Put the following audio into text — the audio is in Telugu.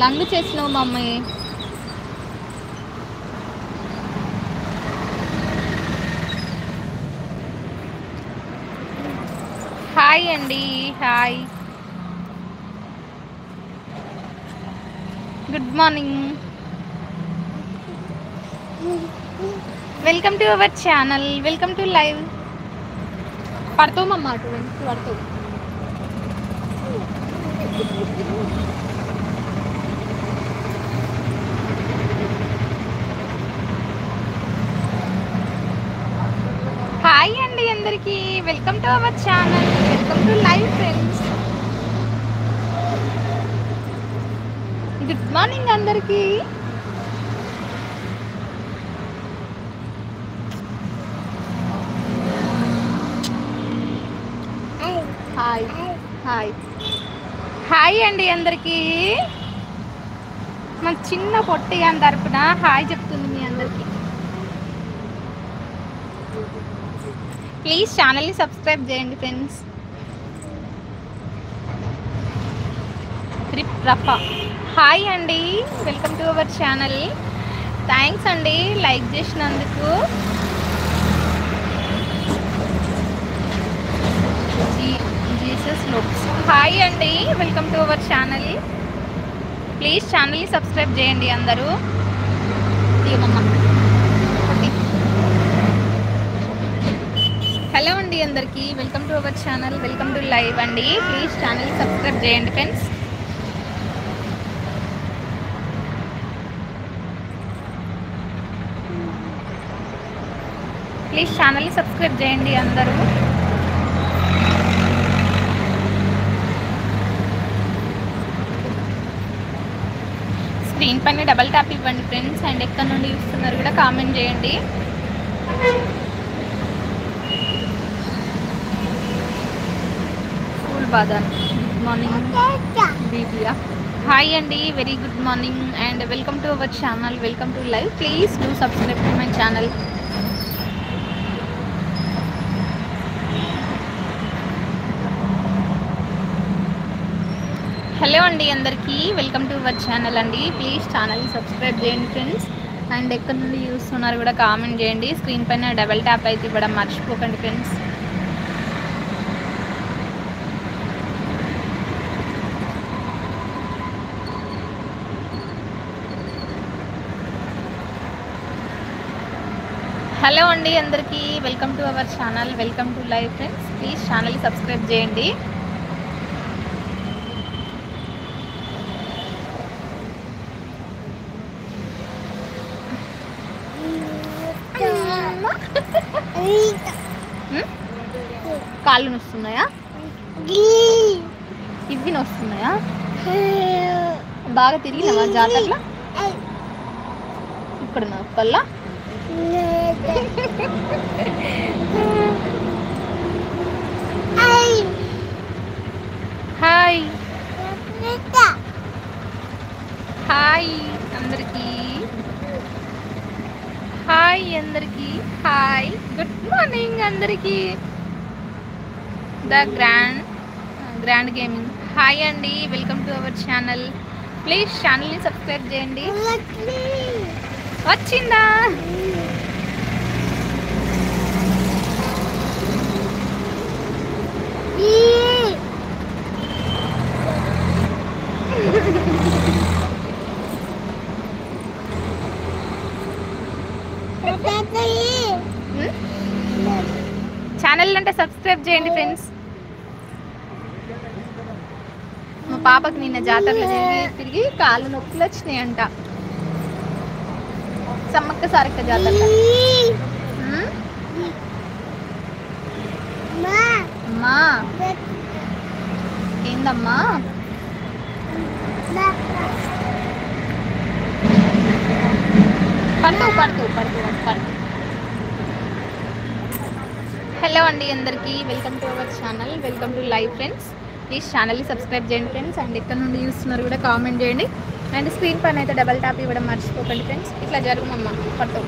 లంగ్ చేసినావు మమ్మీ. హాయ్ అండి, hi, good morning, welcome to our channel, welcome to live. పడతావు మమ్మ, అటు వెనక్కి పడతావు. హాయ్ అండి అందరికీ, welcome to our channel, welcome to live friends. Good morning అందరికీ. హాయ్ హాయ్ హాయ్ అండి అందరికీ. మన చిన్న పొట్టి అని తరపున హాయ్ చెప్తుంది మీ అందరికీ. ప్లీజ్ ఛానల్ని సబ్స్క్రైబ్ చేయండి ఫ్రెండ్స్. రఫా హాయ్ అండి, welcome to our channel. Thanks అండి లైక్ చేసినందుకు. జీసస్ లుక్స్ హాయ్ అండి, welcome to our channel. Please ఛానల్ని సబ్స్క్రైబ్ చేయండి అందరూ. హలో అండి అందరికీ, welcome to our channel, welcome to live అండి. ప్లీజ్ ఛానల్ని సబ్స్క్రైబ్ చేయండి ఫ్రెండ్స్. ప్లీజ్ ఛానల్ని సబ్స్క్రైబ్ చేయండి అందరూ. స్క్రీన్ పైన డబల్ ట్యాప్ ఇవ్వండి ఫ్రెండ్స్. అండ్ ఎక్కడ నుండి చూస్తున్నారు కూడా కామెంట్ చేయండి. ఫుల్ బాదన్ గుడ్ మార్నింగ్ బీబియా హాయ్ అండి, very good morning and welcome to our channel, welcome to live. Please do subscribe to my channel. Hello అండి అందరికీ, వెల్కమ్ టు అవర్ ఛానల్ అండి. ప్లీజ్ ఛానల్ని సబ్స్క్రైబ్ చేయండి ఫ్రెండ్స్. అండ్ ఎక్కడి నుండి చూస్తున్నారు కూడా కామెంట్ చేయండి. స్క్రీన్ పైన డబల్ ట్యాప్ అయితే ఇవ్వడం మర్చిపోకండి ఫ్రెండ్స్. హలో అండి అందరికీ, welcome to our channel, welcome to live friends. Please ఛానల్ని సబ్స్క్రైబ్ చేయండి. కాళ్ళు నొస్తున్నాయా? ఇవి నొస్తున్నాయా? బాగా తిరిగినావా జాతరలో? ఇక్కడ నొప్పల్లా? హాయ్ హాయ్ అందరికీ, హాయ్ అందరికీ, హాయ్ గుడ్ మార్నింగ్ అందరికీ. ద గ్రాండ్ గేమింగ్ హాయ్ అండి, welcome to our channel. Please ఛానల్ని సబ్స్క్రైబ్ చేయండి. వచ్చిందా? ఛానల్ అంటే సబ్స్క్రైబ్ చేయండి ఫ్రెండ్స్. మా పాపకి నిన్న జాతరలో తిరిగి కాళ్ళు నొప్పులు వచ్చినాయంట. సమ్మక్క సారక్క జాతరలో. అమ్మా ఏందమ్మా? పడుతూ. హలో అండి అందరికీ, welcome to our channel, welcome to live friends. Please ఛానల్ని సబ్స్క్రైబ్ చేయండి ఫ్రెండ్స్. అండ్ ఎక్కడ నుండి చూస్తున్నారు కూడా కామెంట్ చేయండి. అండ్ స్క్రీన్ పైన అయితే డబల్ ట్యాప్ ఇవ్వడం మర్చిపోకండి ఫ్రెండ్స్. ఇట్లా జరుగుమమ్మా పడుతూ.